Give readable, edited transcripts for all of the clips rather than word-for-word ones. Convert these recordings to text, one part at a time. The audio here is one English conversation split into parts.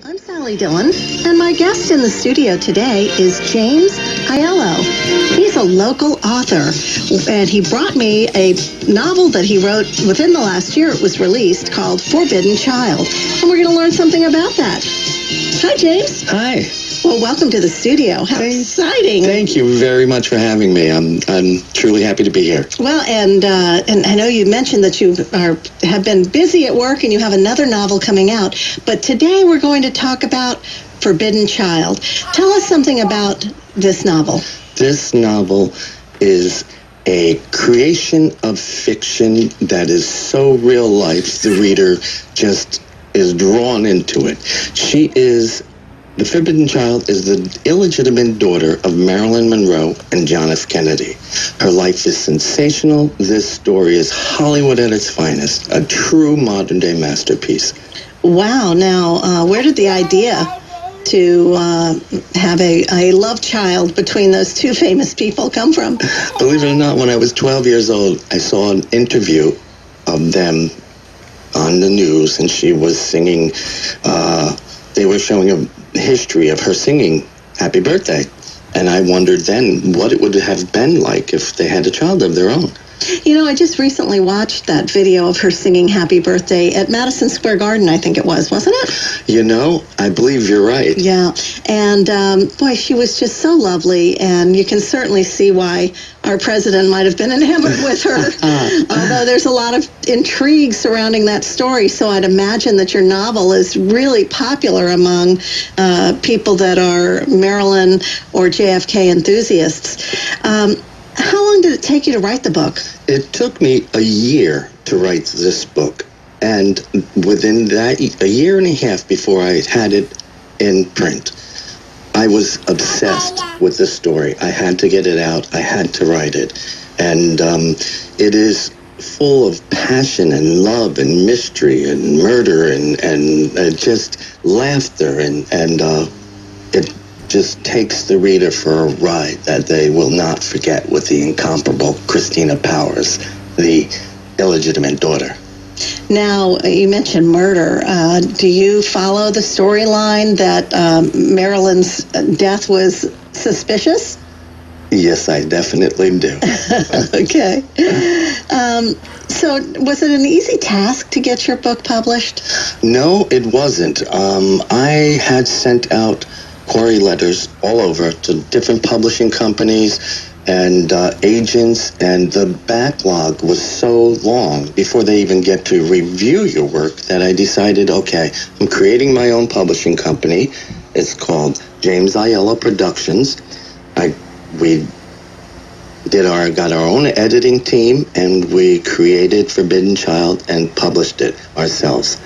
I'm Sally Dillon, and my guest in the studio today is James Aiello. He's a local author, and he brought me a novel that he wrote within the last year. It was released, called Forbidden Child, and we're going to learn something about that. Hi, James. Hi. Well, welcome to the studio. How exciting. Thank you very much for having me. I'm truly happy to be here. Well, and I know you mentioned that you have been busy at work and you have another novel coming out. But today we're going to talk about Forbidden Child. Tell us something about this novel. This novel is a creation of fiction that is so real life, the reader just is drawn into it. The Forbidden Child is the illegitimate daughter of Marilyn Monroe and John F. Kennedy. Her life is sensational. This story is Hollywood at its finest, a true modern-day masterpiece. Wow. Now, where did the idea to have a love child between those two famous people come from? Believe it or not, when I was 12 years old, I saw an interview of them on the news, and she was singing, they were showing a history of her singing Happy Birthday. And I wondered then what it would have been like if they had a child of their own. You know, I just recently watched that video of her singing Happy Birthday at Madison Square Garden, I think it was, wasn't it? You know, I believe you're right. Yeah. And, boy, she was just so lovely, and you can certainly see why our president might have been enamored with her. Although there's a lot of intrigue surrounding that story, so I'd imagine that your novel is really popular among people that are Marilyn or JFK enthusiasts. How long did it take you to write the book? It took me a year to write this book. And within that, a year and a half before I had it in print, I was obsessed with this story. I had to get it out. I had to write it. And it is full of passion and love and mystery and murder and just laughter. And it just takes the reader for a ride that they will not forget with the incomparable Christina Powers, the illegitimate daughter. Now, you mentioned murder. Do you follow the storyline that Marilyn's death was suspicious? Yes, I definitely do. Okay. So was it an easy task to get your book published? No, it wasn't. I had sent out query letters all over to different publishing companies and agents, and the backlog was so long before they even get to review your work that I decided, okay, I'm creating my own publishing company. It's called James Aiello Productions. We got our own editing team, and we created Forbidden Child and published it ourselves.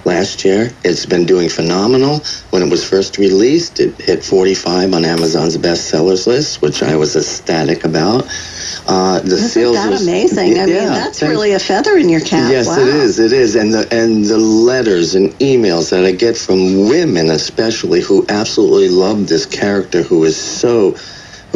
Last year, it's been doing phenomenal. When it was first released, it hit 45 on Amazon's bestsellers list, which I was ecstatic about. Isn't that amazing? I mean, that's really a feather in your cap. Yes, wow. It is. And the letters and emails that I get from women, especially, who absolutely love this character who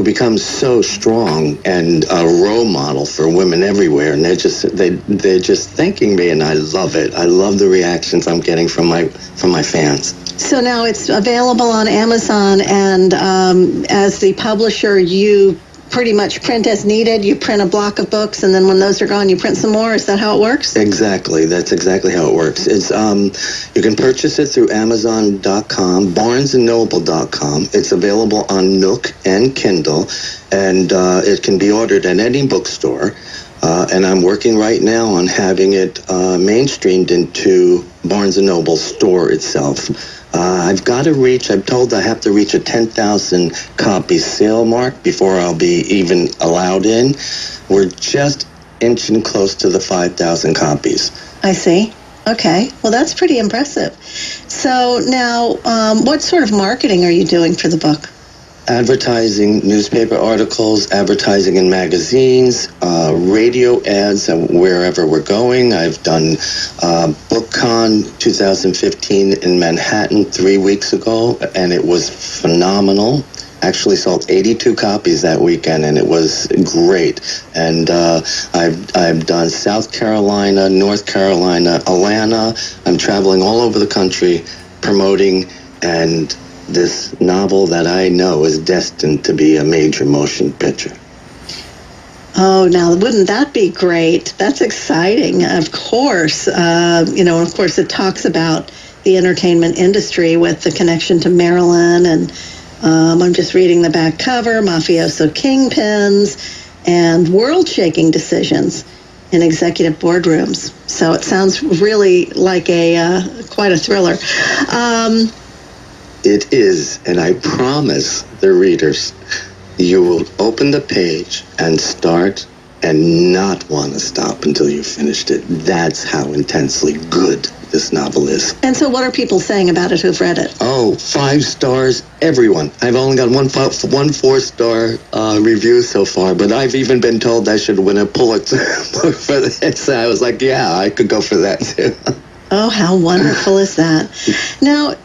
becomes so strong and a role model for women everywhere, and they're just thanking me, and I love it. I love the reactions I'm getting from my fans. So now it's available on Amazon, and as the publisher, you pretty much print as needed. You print a block of books, and then when those are gone, you print some more. Is that how it works? Exactly. That's exactly how it works. It's you can purchase it through Amazon.com, BarnesandNoble.com. It's available on Nook and Kindle, and it can be ordered at any bookstore. And I'm working right now on having it mainstreamed into Barnes & Noble's store itself. I've got to reach, I'm told I have to reach a 10,000 copy sale mark before I'll be even allowed in. We're just inching close to the 5,000 copies. I see. Okay. Well, that's pretty impressive. So now, what sort of marketing are you doing for the book? Advertising, newspaper articles, advertising in magazines, radio ads wherever we're going. I've done BookCon 2015 in Manhattan 3 weeks ago, and it was phenomenal. Actually sold 82 copies that weekend, and it was great. And I've done South Carolina, North Carolina, Atlanta. I'm traveling all over the country promoting, and this novel that I know is destined to be a major motion picture. Oh, now wouldn't that be great? That's exciting. Of course, of course it talks about the entertainment industry with the connection to Maryland, and I'm just reading the back cover, mafioso kingpins and world-shaking decisions in executive boardrooms. So it sounds really like quite a thriller. It is, and I promise the readers, you will open the page and start and not want to stop until you finished it. That's how intensely good this novel is. And so what are people saying about it who've read it? Oh, 5 stars, everyone. I've only got one 4-star review so far, but I've even been told I should win a Pulitzer for this. I was like, yeah, I could go for that too. Oh, how wonderful is that? Now,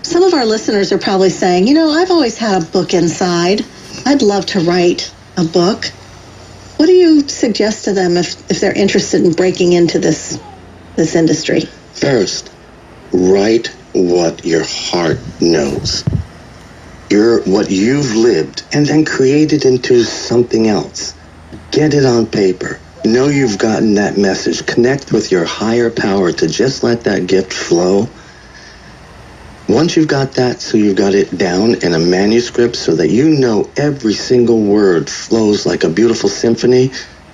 some of our listeners are probably saying, I've always had a book inside. I'd love to write a book. What do you suggest to them if they're interested in breaking into this industry? First, write what your heart knows. What you've lived, and then create it into something else. Get it on paper. Know you've gotten that message. Connect with your higher power to just let that gift flow. Once you've got that, so you've got it down in a manuscript so that you know every single word flows like a beautiful symphony,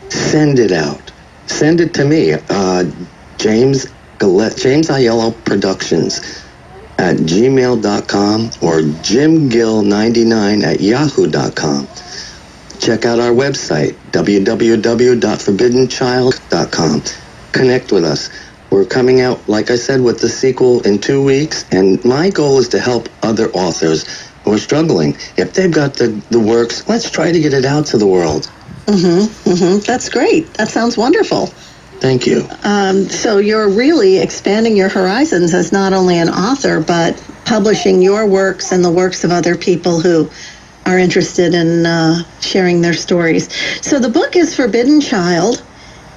send it out. Send it to me, James Aiello Productions at gmail.com or jimgill99@yahoo.com. Check out our website, www.forbiddenchild.com. Connect with us. We're coming out, like I said, with the sequel in 2 weeks, and my goal is to help other authors who are struggling. If they've got the works, let's try to get it out to the world. That's great. That sounds wonderful. Thank you. So you're really expanding your horizons as not only an author, but publishing your works and the works of other people who are interested in sharing their stories. So the book is Forbidden Child,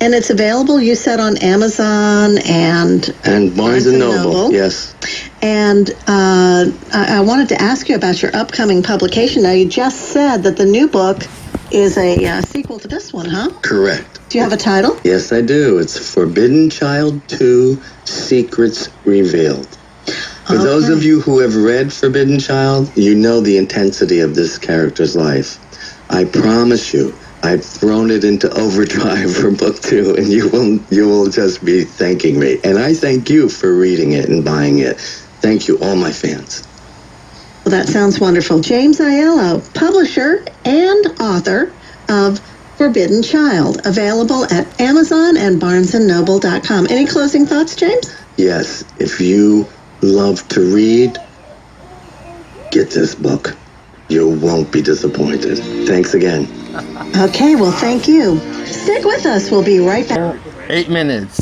and it's available, you said, on Amazon and Barnes & Noble. Yes. And I wanted to ask you about your upcoming publication. Now, you just said that the new book is a sequel to this one, huh? Correct. Do you have a title? Yes, I do. It's Forbidden Child 2, Secrets Revealed. For those of you who have read Forbidden Child, you know the intensity of this character's life. I promise you, I've thrown it into overdrive for book 2, and you will just be thanking me. And I thank you for reading it and buying it. Thank you, all my fans. Well, that sounds wonderful. James Aiello, publisher and author of Forbidden Child, available at Amazon and BarnesandNoble.com. Any closing thoughts, James? Yes, if you love to read, get this book. You won't be disappointed. Thanks again. Okay, well, thank you. Stick with us. We'll be right back. 8 minutes.